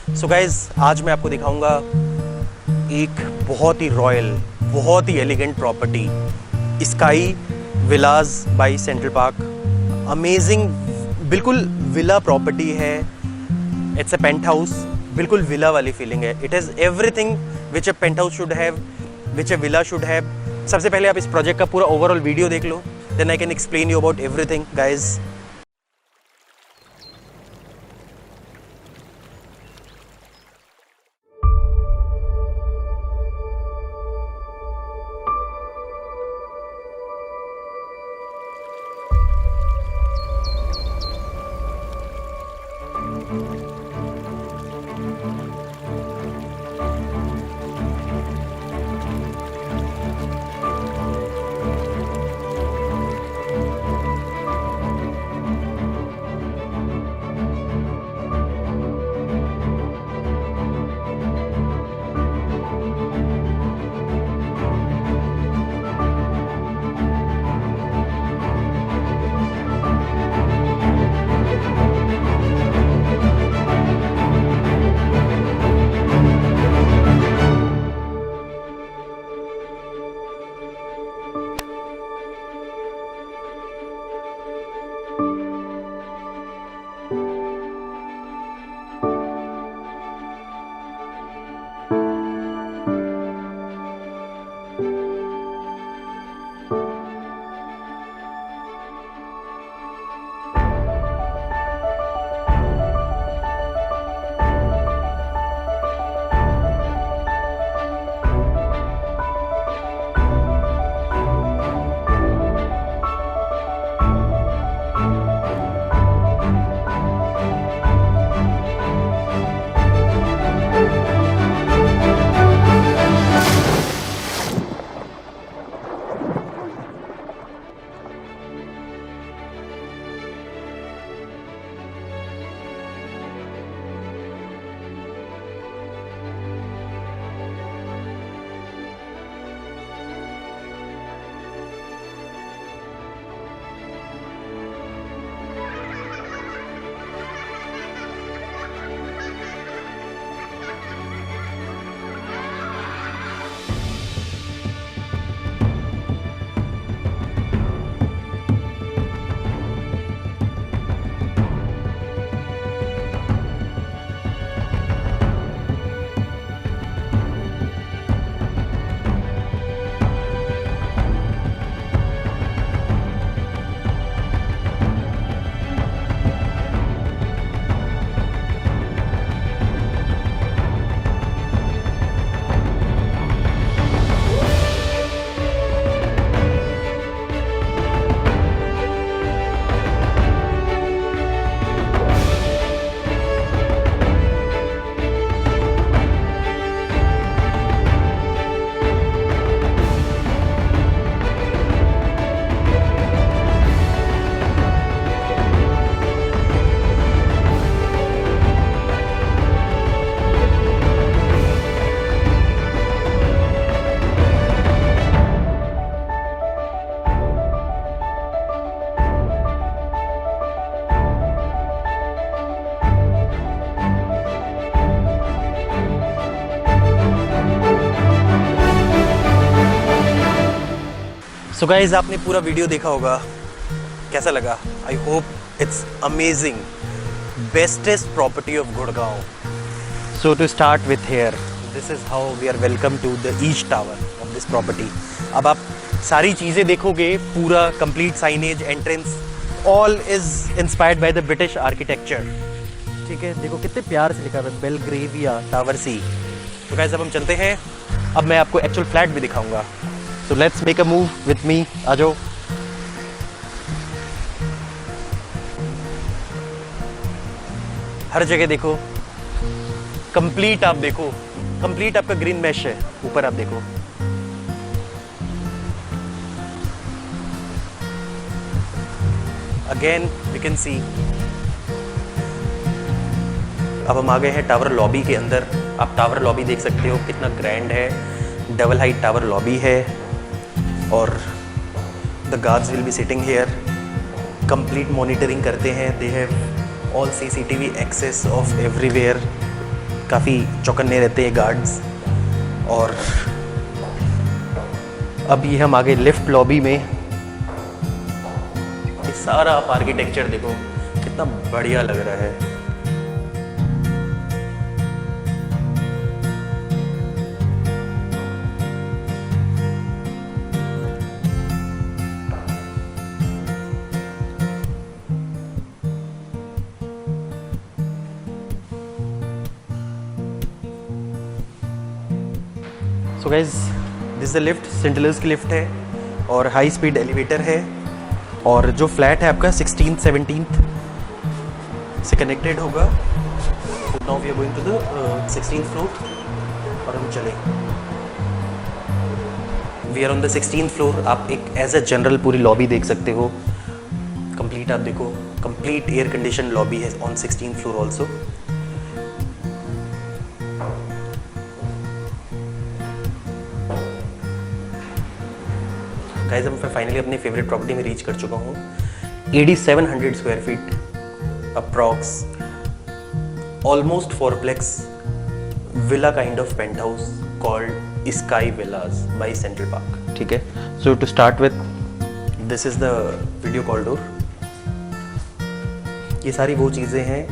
So guys आज मैं आपको दिखाऊंगा एक बहुत ही रॉयल, बहुत ही elegant property, Sky Villas by Central Park. Amazing, बिल्कुल विला प्रॉपर्टी है। इट्स अ पेंट हाउस, बिल्कुल विला वाली फीलिंग है। It is everything which a penthouse should have, which a villa should have. सबसे पहले आप इस प्रोजेक्ट का पूरा ओवरऑल वीडियो देख लो, then I can explain you about everything guys. So guys आपने पूरा वीडियो देखा होगा, कैसा लगा? I hope it's amazing, bestest property of Gurgaon. So to start with here, this is how we are welcome to the east tower of this property. अब आप सारी चीज़ें देखोगे, पूरा complete signage, entrance, all is inspired by the British architecture. ठीक है, देखो कितने प्यार से लिखा हुआ है, बेलग्रेविया टावर सी। तो गाइस अब हम चलते हैं, अब मैं आपको एक्चुअल फ्लैट भी दिखाऊंगा। So let's make a move with me. आ जाओ। हर जगह देखो, कंप्लीट आप देखो, कंप्लीट आपका ग्रीन मैश है। ऊपर आप देखो, अगेन यू कैन सी। अब हम आ गए हैं टावर लॉबी के अंदर। आप टावर लॉबी देख सकते हो, कितना ग्रैंड है। डबल हाइट टावर लॉबी है और the guards will be sitting here, complete monitoring करते हैं। They have all CCTV access of everywhere. काफ़ी चौकन्ने रहते हैं गार्ड्स। और अब ये हम आगे लिफ्ट लॉबी में, ये सारा आप आर्किटेक्चर देखो कितना बढ़िया लग रहा है। So guys, this the lift, Saint Louis की लिफ्ट है और हाई स्पीड एलिवेटर है। और जो फ्लैट है आपका 16th 17th से कनेक्टेड होगा। Now we are going to the 16th floor और हम चले। We are on the 16th floor. आप एक एज अ जनरल पूरी लॉबी देख सकते हो। कंप्लीट आप देखो, कंप्लीट एयर कंडीशन लॉबी है on 16th floor also. Guys, अब मैं फाइनली अपनी फेवरेट प्रॉपर्टी में रीच कर चुका हूँ। 8700 square feet approx, almost fourplex villa kind of penthouse called Sky Villas by Central Park. ठीक है, so to start with, this is the video corridor. ये सारी वो चीज़ें हैं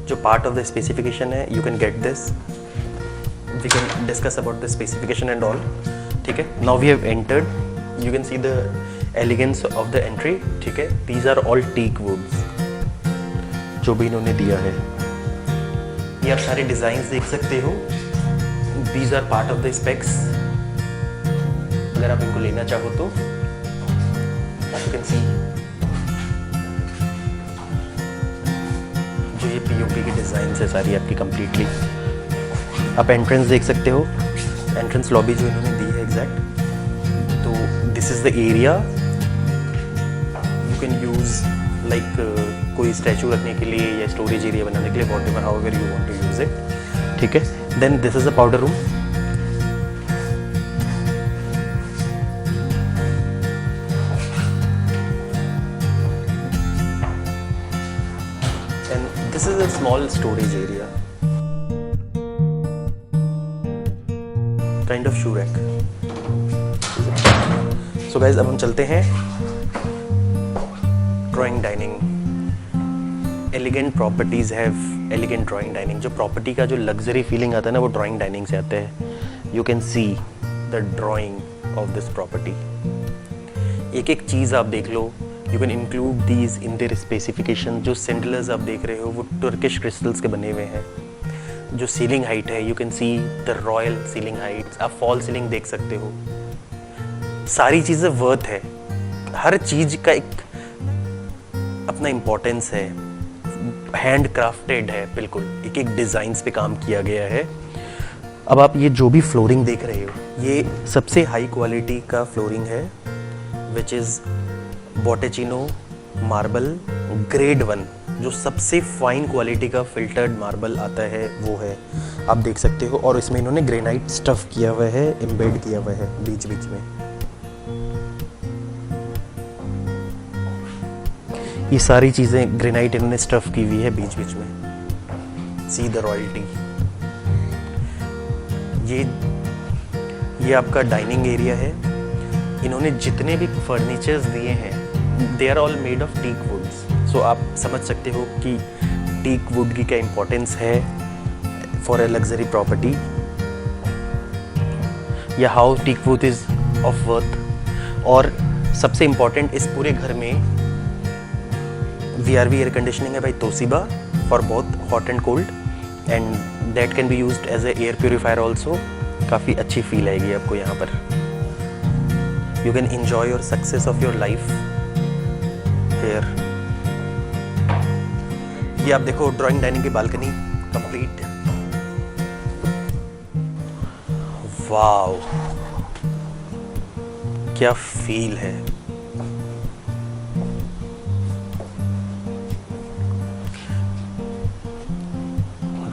जो पार्ट ऑफ द स्पेसिफिकेशन है। You can get this, we can discuss about the specification and all. ठीक है, now we have entered. You can see the elegance of the entry. ठीक है, these are all teak woods जो भी इन्होंने दिया है। ये आप सारे डिजाइन देख सकते हो। These are part of the specs। अगर आप इनको लेना चाहो तो you can see जो ये POP की डिजाइन है सारी आपकी कंप्लीटली। आप एंट्रेंस देख सकते हो, एंट्रेंस लॉबी जो इन्होंने दी है exact. This is the area you can use like कोई स्टैचू रखने के लिए या स्टोरेज एरिया बनाने के लिए, whatever however you want to use it. ठीक है, then this is a powder room. And this is a small storage area kind of shoe rack. So guys, अब हम चलते हैं drawing dining. Elegant properties have elegant drawing dining. जो property का जो luxury feeling आता है ना, वो ड्राइंग डाइनिंग से आता है। You can see the drawing of this property. एक एक चीज़ आप देख लो। You can include these in their specification. जो सेंडलर्स आप देख रहे हो वो टर्किश क्रिस्टल्स के बने हुए हैं। जो सीलिंग हाइट है, you can see the royal ceiling Heights. आप फॉल सीलिंग देख सकते हो। सारी चीज़ें वर्थ है। हर चीज़ का एक अपना इम्पोर्टेंस है। हैंड क्राफ्टेड है बिल्कुल, एक एक डिज़ाइंस पे काम किया गया है। अब आप ये जो भी फ्लोरिंग देख रहे हो, ये सबसे हाई क्वालिटी का फ्लोरिंग है, विच इज़ बोटेचिनो मार्बल ग्रेड 1। जो सबसे फाइन क्वालिटी का फिल्टर्ड मार्बल आता है वो है, आप देख सकते हो। और इसमें इन्होंने ग्रेनाइट स्टफ किया हुआ है, एम्बेड किया हुआ है बीच बीच में। ये सारी चीज़ें ग्रेनाइट इन्होंने स्टफ की हुई है बीच बीच में। See the royalty. ये आपका डाइनिंग एरिया है। इन्होंने जितने भी फर्नीचर्स दिए हैं, they are all made of teak woods. So आप समझ सकते हो कि टीक वुड की क्या इम्पोर्टेंस है फॉर ए लग्जरी प्रॉपर्टी, या how teak wood is of worth. और सबसे इम्पोर्टेंट, इस पूरे घर में VRV एयर कंडीशनिंग है by Toshiba for both hot and cold, and that can be used as a air purifier also. काफ़ी अच्छी फील आएगी आपको यहाँ पर। You can enjoy your success of your life here. ये आप देखो ड्राइंग डाइनिंग की बालकनी कंप्लीट। वाओ, क्या फील है।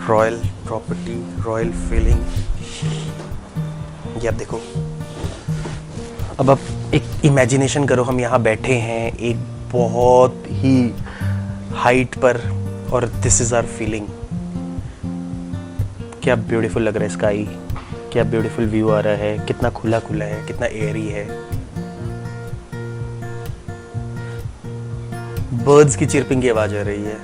Royal property, royal feeling. ये आप देखो। अब आप एक इमेजिनेशन करो, हम यहाँ बैठे हैं एक बहुत ही हाइट पर, और दिस इज आवर फीलिंग। क्या ब्यूटीफुल लग रहा है स्काई, क्या ब्यूटीफुल व्यू आ रहा है, कितना खुला खुला है, कितना एयरी है। बर्ड्स की चिरपिंग की आवाज आ रही है।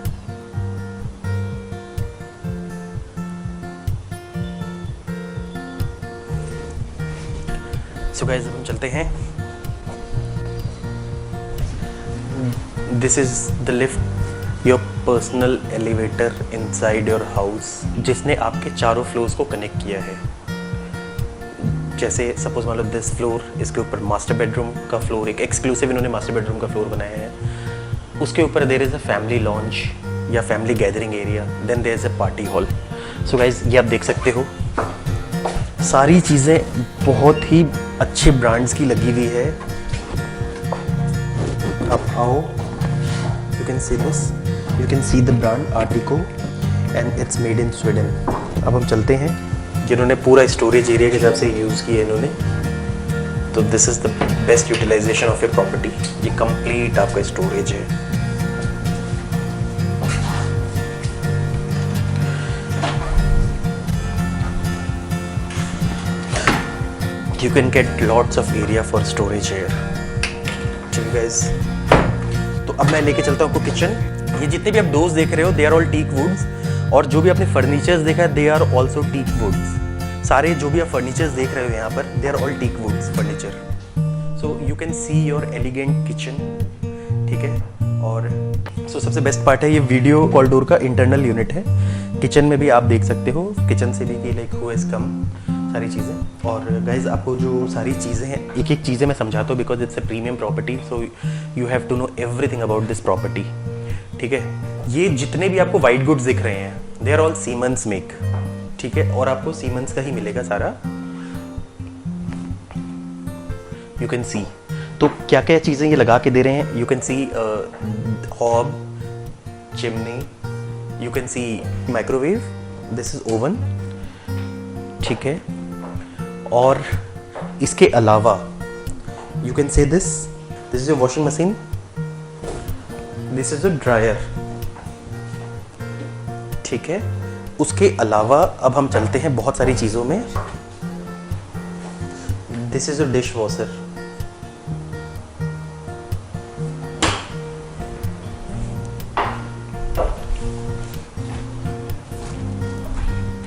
सो गाइस हम चलते हैं। This is the lift, your personal elevator inside your house, जिसने आपके चारों फ्लोर्स को कनेक्ट किया है। जैसे सपोज मान लो दिस फ्लोर, इसके ऊपर मास्टर बेडरूम का फ्लोर, एक एक्सक्लूसिव इन्होंने मास्टर बेडरूम का फ्लोर बनाया है। उसके ऊपर there is a family lounge या family gathering area, then there is a party hall. So guys ये आप देख सकते हो, सारी चीज़ें बहुत ही अच्छे ब्रांड्स की लगी हुई है। आप आओ, you can see this, you can see the brand Artico and it's made in Sweden. अब हम चलते हैं, जिन्होंने पूरा स्टोरेज एरिया के हिसाब से यूज़ किया इन्होंने। तो this is the best utilization of a property. ये कंप्लीट आपका स्टोरेज है। You can get lots of area for storage here. ठीक है guys, तो अब मैं लेके चलता हूँ आपको किचन। ये जितने भी आप डोर्स देख रहे हो they are all teak woods, और जो भी आपने फर्नीचर्स देखा है they are also teak woods. सारे जो भी आप फर्नीचर्स देख रहे हो यहाँ पर they are all teak woods furniture. So you can see your elegant kitchen. ठीक है, और सबसे बेस्ट पार्ट है ये वीडियो कॉल डोर का इंटरनल यूनिट है। किचन में भी आप देख सकते हो, किचन से भी कि लाइक हु हैज कम, सारी चीज़ें। और गाइज आपको जो सारी चीज़ें हैं, एक एक चीज़ें मैं समझाता हूँ because it's a premium property, so you have to know everything about this property. ठीक है, ये जितने भी आपको वाइट गुड्स दिख रहे हैं they are all Siemens make. ठीक है, और आपको सीमेंस का ही मिलेगा सारा। यू कैन सी तो क्या क्या चीज़ें ये लगा के दे रहे हैं। You can C hob, chimney, you can C microwave, this is oven. ठीक है, और इसके अलावा you can say this is your washing machine, this is a dryer. ठीक है, उसके अलावा अब हम चलते हैं बहुत सारी चीजों में। This is a dish washer.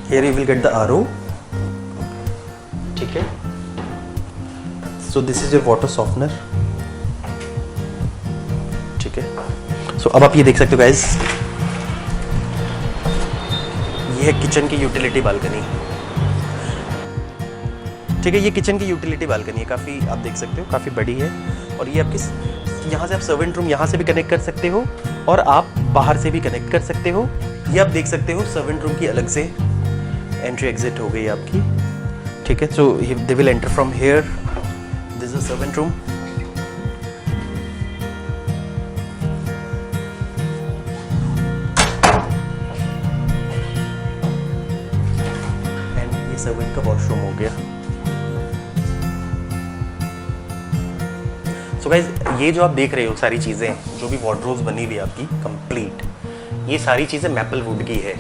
Here you will get the RO. ठीक है, so this is your water softener. ठीक है, so अब आप ये देख सकते हो गाइज, ये है किचन की यूटिलिटी बालकनी। ठीक है, ये किचन की यूटिलिटी बालकनी है, काफ़ी आप देख सकते हो काफ़ी बड़ी है। और ये आपकी यहाँ से आप सर्वेंट रूम यहाँ से भी कनेक्ट कर सकते हो, और आप बाहर से भी कनेक्ट कर सकते हो। ये आप देख सकते हो सर्वेंट रूम की अलग से एंट्री एग्जिट हो गई आपकी। ठीक है, so they will enter from here, this is servant room. And ये सर्वेंट का वॉशरूम हो गया। सो गाइज ये जो आप देख रहे हो सारी चीज़ें, जो भी वार्डरोब्स बनी हुई आपकी कंप्लीट, ये सारी चीज़ें मैपल वुड की है।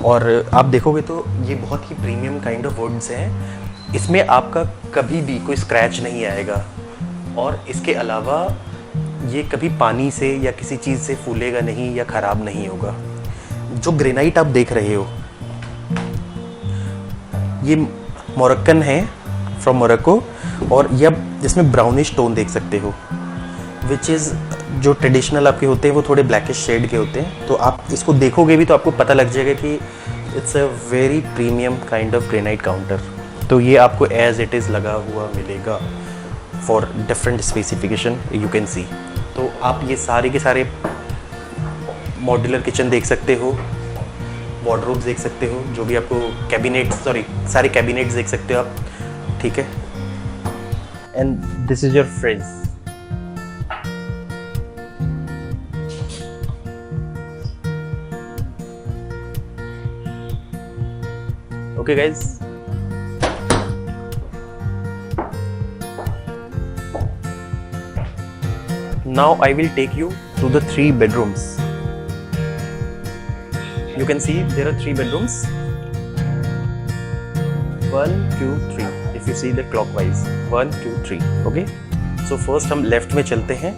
और आप देखोगे तो ये बहुत ही प्रीमियम काइंड ऑफ वुड्स हैं। इसमें आपका कभी भी कोई स्क्रैच नहीं आएगा, और इसके अलावा ये कभी पानी से या किसी चीज़ से फूलेगा नहीं या ख़राब नहीं होगा। जो ग्रेनाइट आप देख रहे हो ये मोरक्कन है, फ्रॉम मोरक्को, और ये आप इसमें ब्राउनिश टोन देख सकते हो, विच इज़ जो ट्रेडिशनल आपके होते हैं वो थोड़े ब्लैकिश शेड के होते हैं। तो आप इसको देखोगे भी तो आपको पता लग जाएगा कि it's a very premium kind of granite counter. तो ये आपको एज इट इज़ लगा हुआ मिलेगा for different specification, you can सी। तो आप ये सारे के सारे मॉड्यूलर किचन देख सकते हो, वार्डरोब्स देख सकते हो, जो भी आपको सारे कैबिनेट्स देख सकते हो आप। ठीक है, and this is your fridge. Okay guys, now I will take you to the 3 bedrooms. You can see there are 3 bedrooms. 1 2 3 if you see the clockwise 1 2 3 okay so first हम लेफ्ट में चलते हैं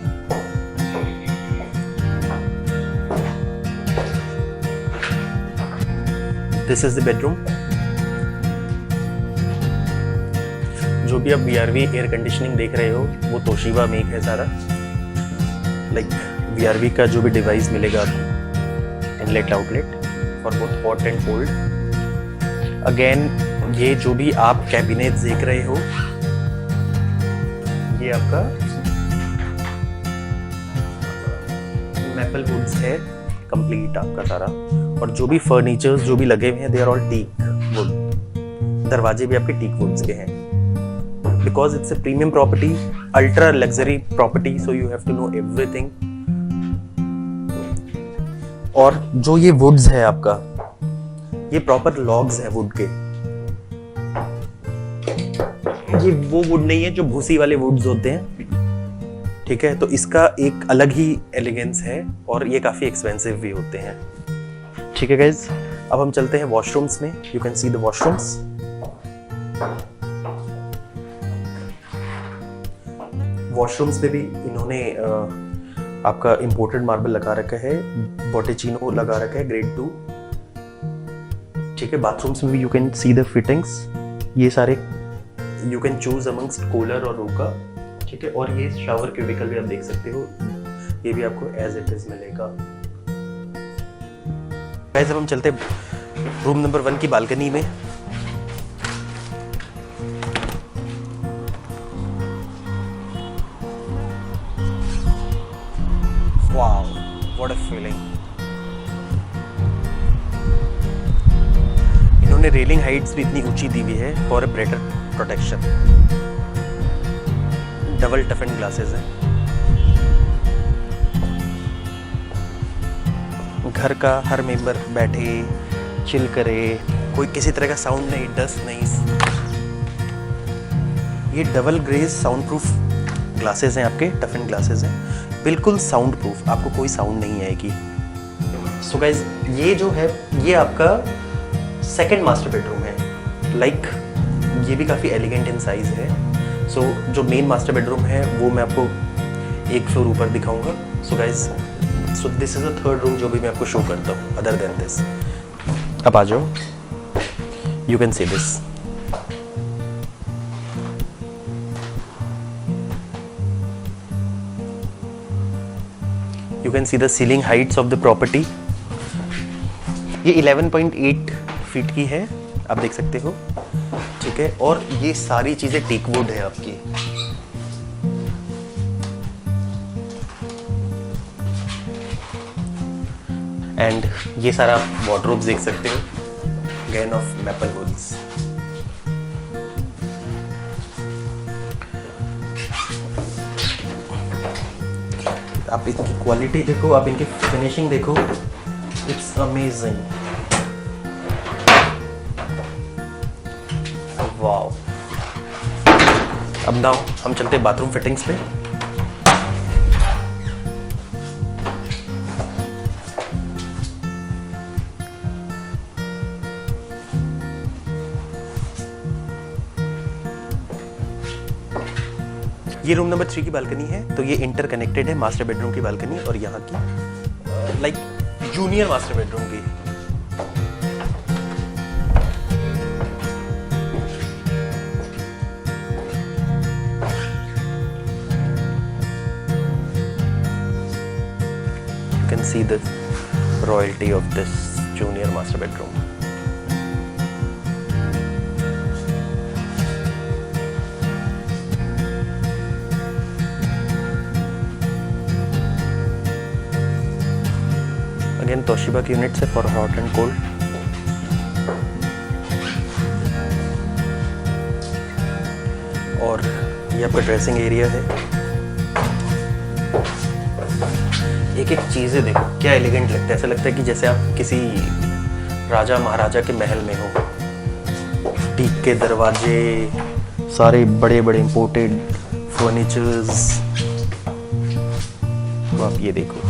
दिस इज द बेडरूम जो भी आप VRV air conditioning देख रहे हो वो तोशिबा मेक है सारा लाइक VRV का जो भी डिवाइस मिलेगा आपको inlet outlet for both hot and cold again ये जो भी आप कैबिनेट देख रहे हो ये आपका मैपल वुड्स है कंप्लीट आपका सारा और जो भी फर्नीचर्स जो भी लगे हुए हैं they are all teak wood दरवाजे भी आपके टीक वुड्स के हैं because it's a premium property ultra luxury property so you have to know everything और जो ये वुड्स है आपका ये प्रॉपर लॉग्स है वुड के ये वो वुड नहीं है जो भूसी वाले वुड्स होते हैं ठीक है तो इसका एक अलग ही एलिगेंस है और ये काफी एक्सपेंसिव भी होते हैं ठीक है गाइज अब हम चलते हैं वॉशरूम्स में you can see the washrooms washrooms में भी इन्होंने आपका इंपोर्टेड मार्बल लगा रखा है बॉटेचिनो लगा रखा है ग्रेड 2 ठीक है बाथरूम्स में भी you can see the fittings ये सारे you can choose amongst cooler और रूका ठीक है और ये शावर क्यूबिकल भी आप देख सकते हो ये भी आपको एज इट इज मिलेगा गाइस अब हम चलते रूम नंबर 1 की बालकनी में Wow, what a feeling. इन्होंने रेलिंग हाइट्स भी इतनी ऊंची दी हुई है for a better protection double टफन glasses हैं घर का हर मेंबर बैठे चिल करे कोई किसी तरह का साउंड नहीं डस्ट नहीं ये double glaze soundproof glasses हैं आपके टफन ग्लासेस हैं बिल्कुल साउंड प्रूफ आपको कोई साउंड नहीं आएगी सो गाइज ये जो है ये आपका सेकंड मास्टर बेडरूम है लाइक ये भी काफ़ी एलिगेंट इन साइज है सो जो मेन मास्टर बेडरूम है वो मैं आपको एक फ्लोर ऊपर दिखाऊंगा so guys so this is the third room जो भी मैं आपको शो करता हूँ अदर देन दिस अब आ जाओ you can see this You can see the ceiling heights of the property. ये 11.8 फीट की है आप देख सकते हो ठीक है और ये सारी चीजें टीक वुड है आपकी एंड ये सारा वार्डरोब देख सकते हो अगेन ऑफ मैपल वुड्स आप इनकी क्वालिटी देखो आप इनकी फिनिशिंग देखो इट्स अमेजिंग वाओ अब नाउ हम चलते हैं बाथरूम फिटिंग्स पे ये रूम नंबर 3 की बालकनी है तो ये इंटरकनेक्टेड है मास्टर बेडरूम की बालकनी और यहाँ की लाइक जूनियर मास्टर बेडरूम की you can see the royalty of this junior master bedroom again Toshiba की यूनिट्स है फॉर हॉट एंड कोल्ड और ये आपका ड्रेसिंग एरिया है एक एक चीज़ें देखो क्या एलिगेंट लगता है ऐसा लगता है कि जैसे आप किसी राजा महाराजा के महल में हो टीक के दरवाजे सारे बड़े बड़े इंपोर्टेड फर्नीचर्स तो आप ये देखो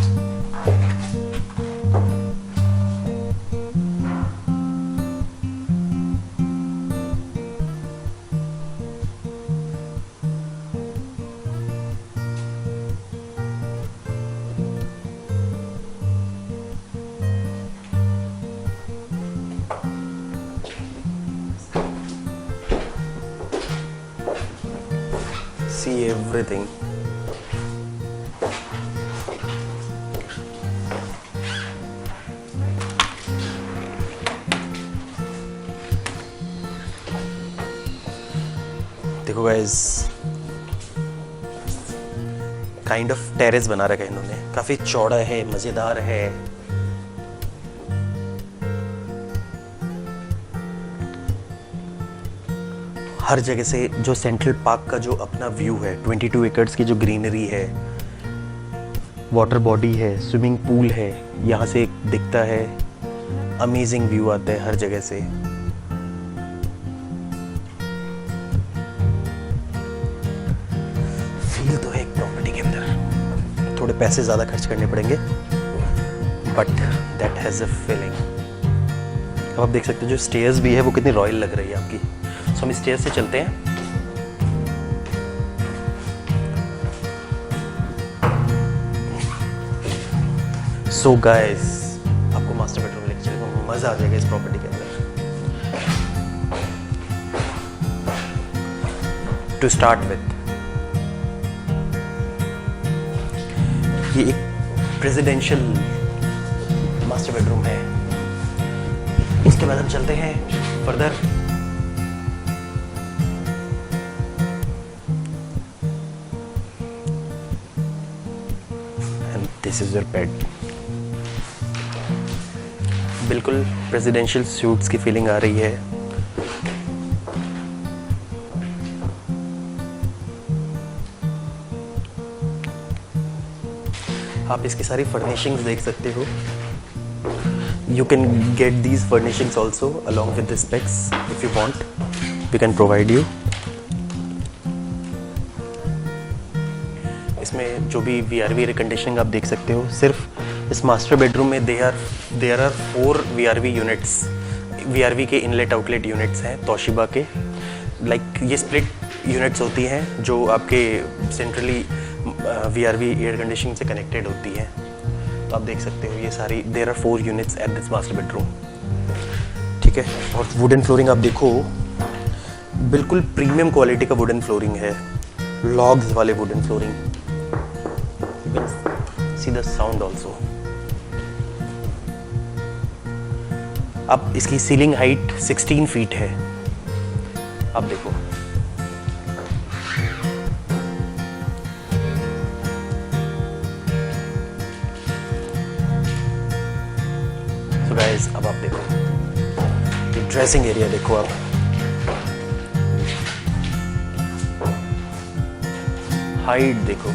see everything. देखो गाइस, काइंड ऑफ टेरेस बना रखा है इन्होंने, काफी चौड़ा है, मजेदार है। हर जगह से जो सेंट्रल पार्क का जो अपना व्यू है, 22 एकर्स की जो ग्रीनरी है, वाटर बॉडी है, स्विमिंग पूल है, यहाँ से दिखता है, अमेजिंग व्यू आता है हर जगह से। फील तो है एक प्रॉपर्टी के अंदर, थोड़े पैसे ज़्यादा खर्च करने पड़ेंगे, but that has a feeling. अब आप देख सकते हो जो स्टेयर्स भी है वो कितनी रॉयल लग रही है आपकी। सो हम स्टेयर से चलते हैं। सो गाइस, आपको मास्टर बेडरूम लेके चलेंगे, मजा आ जाएगा इस प्रॉपर्टी के अंदर। टू स्टार्ट विथ, ये एक प्रेसिडेंशियल मास्टर बेडरूम है। इसके बाद हम चलते हैं further. This is your bed. बिल्कुल प्रेसिडेंशियल सूट्स की फीलिंग आ रही है। आप इसकी सारी फर्निशिंग्स देख सकते हो। You can get these furnishings also along with the specs if you want. We can provide you. इसमें जो भी VRV एयर कंडीशनिंग आप देख सकते हो, सिर्फ इस मास्टर बेडरूम में there are 4 VRV units. VRV के इनलेट आउटलेट यूनिट्स हैं तोशिबा के। लाइक ये स्प्लिट यूनिट्स होती हैं जो आपके सेंट्रली VRV एयर कंडीशनिंग से कनेक्टेड होती हैं। तो आप देख सकते हो ये सारी, there are 4 units at this master bedroom. ठीक है, और वुडन फ्लोरिंग आप देखो, बिल्कुल प्रीमियम क्वालिटी का वुडन फ्लोरिंग है, लॉग्स वाले wooden flooring. See the sound also. अब इसकी सीलिंग हाइट 16 फीट है। आप देखो, तो गाइस अब आप देखो ये ड्रेसिंग एरिया देखो आप। हाइट देखो,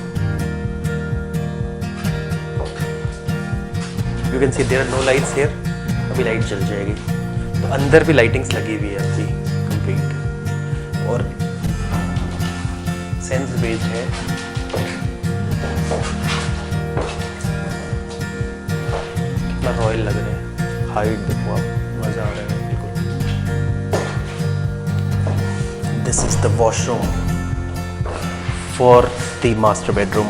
you can see there are no lights here. अभी लाइट जल जाएगी, तो अंदर भी लाइटिंग्स लगी हुई है आपकी कंप्लीट, और सेंस बेस्ड है। कितना रॉयल लग रहा है। हाइट देखो आप, मजा आ रहा है बिल्कुल। This is the washroom for the master bedroom.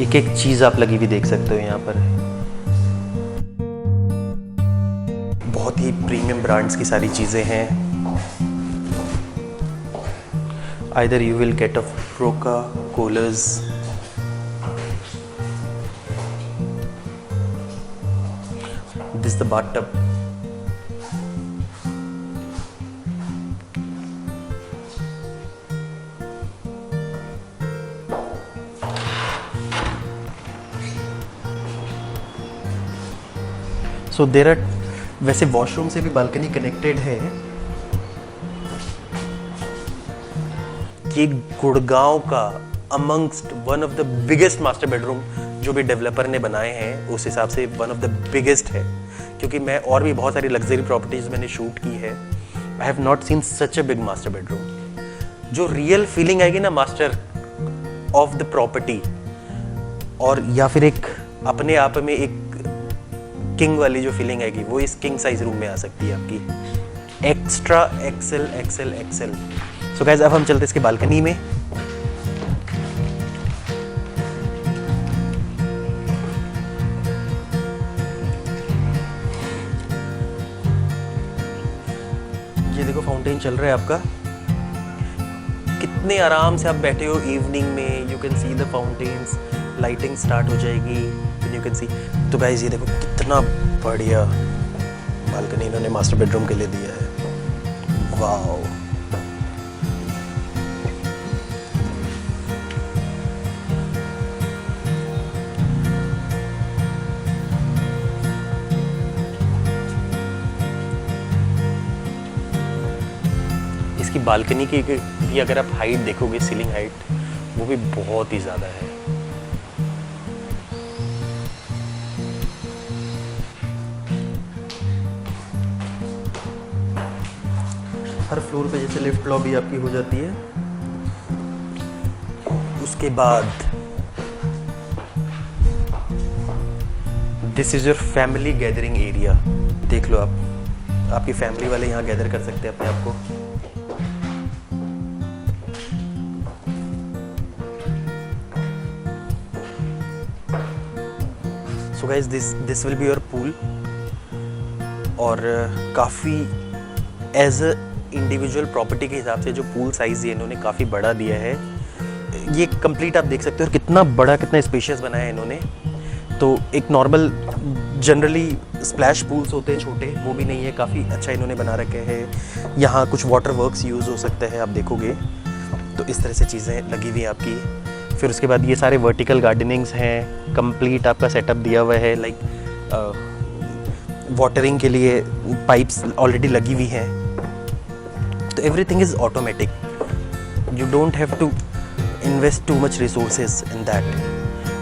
एक एक चीज आप लगी हुई देख सकते हो यहाँ पर। बहुत ही प्रीमियम ब्रांड्स की सारी चीजें हैं। Either you will get a Roca coolers, this is the bathtub. So there are, वैसे वॉशरूम से भी बालकनी कनेक्टेड है। कि गुड़गांव का amongst one of the biggest master bedroom जो भी डेवलपर ने बनाए हैं, उस हिसाब से वन ऑफ द बिगेस्ट है। क्योंकि मैं और भी बहुत सारी लग्जरी प्रॉपर्टीज मैंने शूट की है, I have not seen such a big master bedroom. जो रियल फीलिंग आएगी ना मास्टर ऑफ द प्रॉपर्टी, और या फिर एक अपने आप में एक किंग वाली जो फीलिंग आएगी, वो इस किंग साइज रूम में आ सकती है आपकी। Extra excel excel excel. So guys अब हम चलते इसके बालकनी में। फाउंटेन चल रहा है आपका, कितने आराम से आप बैठे हो इवनिंग में, you can see the fountains, lighting start हो जाएगी, यू कैन सी। तो गाइस ये देखो कितना बढ़िया बालकनी इन्होंने मास्टर बेडरूम के लिए दिया है, वाओ। इसकी बालकनी की भी अगर आप हाइट देखोगे, सीलिंग हाइट, वो भी बहुत ही ज़्यादा है। हर फ्लोर पे जैसे लिफ्ट लॉबी आपकी हो जाती है। उसके बाद this is your family gathering area. देख लो आप, आपकी फैमिली वाले यहाँ गैदर कर सकते हैं अपने आप को। सो guys this will be your pool. और काफ़ी एज अ इंडिविजुअल प्रॉपर्टी के हिसाब से जो पूल साइज़ ये इन्होंने काफ़ी बड़ा दिया है। ये कंप्लीट आप देख सकते हो कितना बड़ा, कितना स्पेशियस बनाया है इन्होंने। तो एक नॉर्मल जनरली स्प्लैश पूल्स होते हैं छोटे, वो भी नहीं है, काफ़ी अच्छा इन्होंने बना रखे हैं। यहाँ कुछ वाटर वर्क्स यूज़ हो सकते हैं, आप देखोगे तो इस तरह से चीज़ें लगी हुई हैं आपकी। फिर उसके बाद ये सारे वर्टिकल गार्डनिंग्स हैं, कंप्लीट आपका सेटअप दिया हुआ है, लाइक वाटरिंग के लिए पाइप्स ऑलरेडी लगी हुई हैं। तो everything is automatic, you don't have to invest too much resources in that.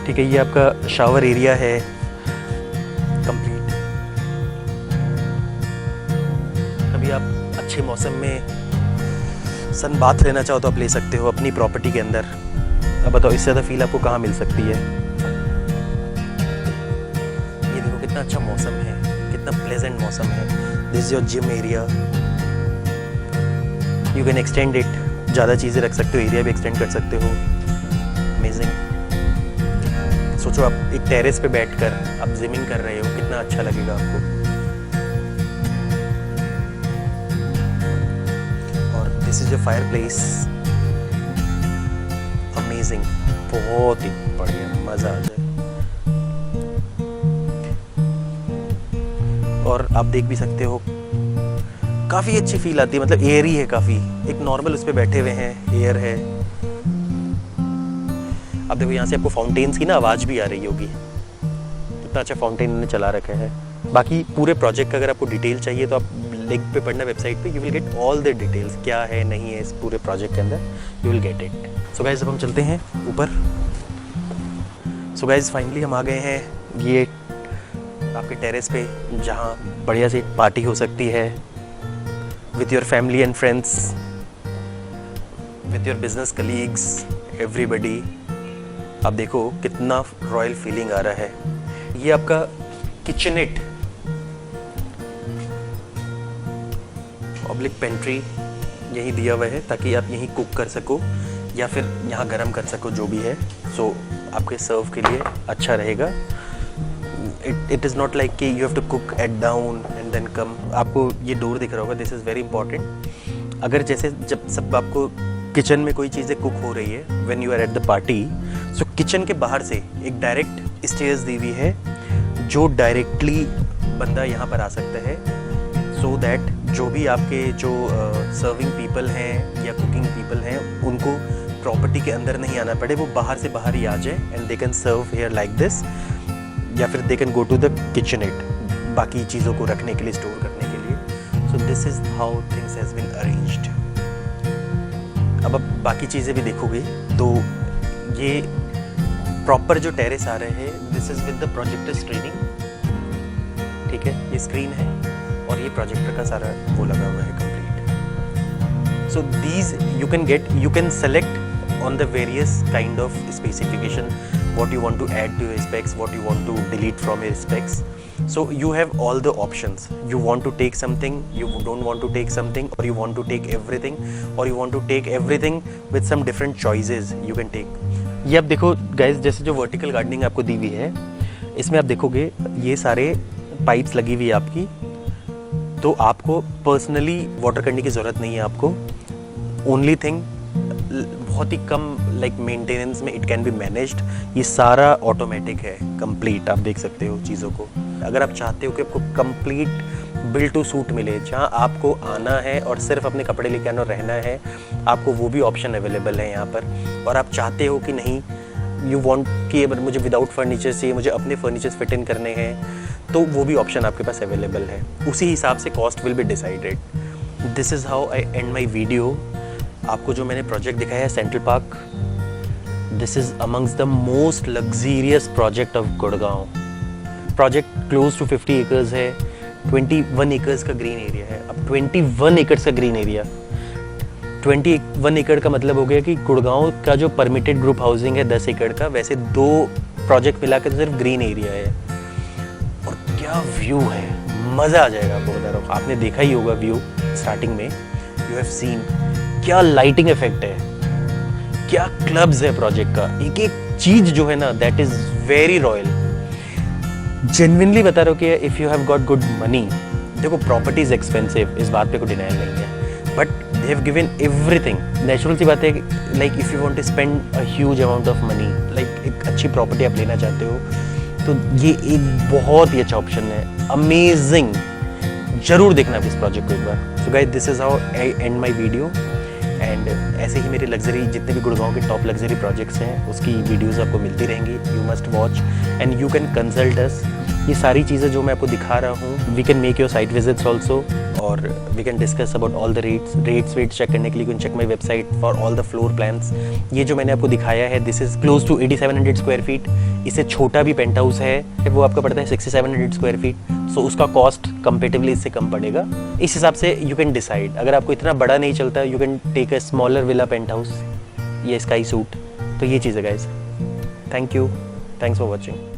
ठीक है, ये आपका शावर एरिया है कंप्लीट। कभी आप अच्छे मौसम में सन बाथ लेना चाहो तो आप ले सकते हो अपनी प्रॉपर्टी के अंदर। अब बताओ इससे ज़्यादा फील आपको कहाँ मिल सकती है। ये देखो कितना अच्छा मौसम है, कितना प्लेजेंट मौसम है। This is your gym area, you can extend it, ज़्यादा चीज़ें रख सकते हो, एरिया भी एक्सटेंड कर सकते हो। अमेजिंग। सोचो आप एक टेरेस पे बैठकर आप जिमिंग कर रहे हो, कितना अच्छा लगेगा आपको। और this is your fire place, amazing, बहुत ही बढ़िया, मज़ा आ जाए। और आप देख भी सकते हो काफ़ी अच्छी फील आती है, मतलब एयर ही है काफ़ी। एक नॉर्मल उस पर बैठे हुए हैं, एयर है। अब देखो यहाँ से आपको फाउंटेन्स की ना आवाज़ भी आ रही होगी, कितना अच्छा फाउंटेन इन्होंने चला रखा है। बाकी पूरे प्रोजेक्ट का अगर आपको डिटेल चाहिए तो आप लिंक पे पढ़ना वेबसाइट पे, you will get all the details, क्या है नहीं है इस पूरे प्रोजेक्ट के अंदर, you will get it. So guys अब हम चलते हैं ऊपर। सो गाइस फाइनली हम आ गए हैं ये आपके टेरेस पे, जहाँ बढ़िया सी पार्टी हो सकती है with your family and friends, with your business colleagues, everybody. आप देखो कितना रॉयल फीलिंग आ रहा है। ये आपका किचनेट ऑब्लिक पेंट्री यहीं दिया हुआ है ताकि आप यहीं कुक कर सको या फिर यहाँ गर्म कर सको, जो भी है। सो आपके सर्व के लिए अच्छा रहेगा। इट इज़ नॉट लाइक कि you have to cook at down and then come. आपको ये डोर दिख रहा होगा, दिस इज़ वेरी इंपॉर्टेंट। अगर जैसे जब सब आपको किचन में कोई चीज़ें कुक हो रही है when you are at the party, so kitchen के बाहर से एक डायरेक्ट स्टेयर्स दी हुई है जो डायरेक्टली बंदा यहाँ पर आ सकता है, सो दैट जो भी आपके जो सर्विंग पीपल हैं या कुकिंग पीपल हैं उनको प्रॉपर्टी के अंदर नहीं आना पड़े, वो बाहर से बाहर ही आ जाए and they can serve here like this, या फिर they can go to the kitchenette बाकी चीज़ों को रखने के लिए, स्टोर करने के लिए। So this is how things has been arranged. अब आप बाकी चीज़ें भी देखोगे तो ये प्रॉपर जो टेरेस आ रहे हैं, this is with the projector screening. ठीक है, ये स्क्रीन है और ये प्रोजेक्टर का सारा वो लगा हुआ है complete. So these you can select on the various kind of specification, what you want to add to your specs, what you want to delete from your specs. So you have all the options. You want to take something, you don't want to take something, or you want to take everything, or you want to take everything with some different choices you can take. ये आप देखो guys, जैसे जो vertical gardening आपको दी हुई है, इसमें आप देखोगे ये सारे पाइप्स लगी हुई है आपकी तो आपको पर्सनली वाटर करने की ज़रूरत नहीं है आपको। ओनली थिंग, बहुत ही कम लाइक मेंटेनेंस में इट कैन बी मैनेज्ड। ये सारा ऑटोमेटिक है, कंप्लीट। आप देख सकते हो चीज़ों को। अगर आप चाहते हो कि आपको कंप्लीट बिल्ड टू सूट मिले, जहाँ आपको आना है और सिर्फ अपने कपड़े लेके आना और रहना है, आपको वो भी ऑप्शन अवेलेबल है यहाँ पर। और आप चाहते हो कि नहीं, यू वांट कि मुझे विदाउट फर्नीचर चाहिए, मुझे अपने फर्नीचर्स फिट इन करने हैं, तो वो भी ऑप्शन आपके पास अवेलेबल है। उसी हिसाब से cost will be decided. This is how I and my video. आपको जो मैंने प्रोजेक्ट दिखाया है Central Park, this is amongst the most luxurious project of Gurgaon. Project close to 50 acres है, 21 एकर्स का ग्रीन एरिया है। अब 21 एकर्स का ग्रीन एरिया, 21 एकड़ का मतलब हो गया कि गुड़गांव का जो परमिटेड ग्रुप हाउसिंग है 10 एकड़ का, वैसे 2 प्रोजेक्ट मिला के तो सिर्फ ग्रीन एरिया है। और क्या व्यू है, मज़ा आ जाएगा आपको बता रहा हूँ। आपने देखा ही होगा व्यू स्टार्टिंग में, यू हैव सीन क्या लाइटिंग इफेक्ट है, क्या क्लब्स है प्रोजेक्ट का। एक एक चीज़ जो है ना, that is very royal. Genuinely बता रहा हूँ कि if you have got good money, देखो प्रॉपर्टी इज एक्सपेंसिव, इस बात पे कोई डिनाइल नहीं है, but they have given everything. Natural सी बात है, like if you want to spend a huge amount of money, like एक अच्छी प्रॉपर्टी आप लेना चाहते हो, तो ये एक बहुत ही अच्छा ऑप्शन है। अमेजिंग, जरूर देखना आप इस प्रोजेक्ट को एक बार। So guys, this is how I end my video. And ऐसे ही मेरे लग्जरी जितने भी गुड़गांव के टॉप लग्जरी प्रोजेक्ट्स हैं, उसकी वीडियोस आपको मिलती रहेंगी। You must watch and you can consult us. ये सारी चीज़ें जो मैं आपको दिखा रहा हूँ, we can make your site visits also, और we can discuss about all the rates check करने के लिए can check my website for all the floor plans. ये जो मैंने आपको दिखाया है, this is close to 8700 square feet. इससे छोटा भी पेंट हाउस है, वो आपका पड़ता है 6700 स्क्वायर फीट। सो उसका कॉस्ट कंपेरेटिवली इससे कम पड़ेगा। इस हिसाब से यू कैन डिसाइड। अगर आपको इतना बड़ा नहीं चलता, you can take a smaller villa penthouse or sky suite. तो ये चीज़ है guys. Thank you, thanks for watching.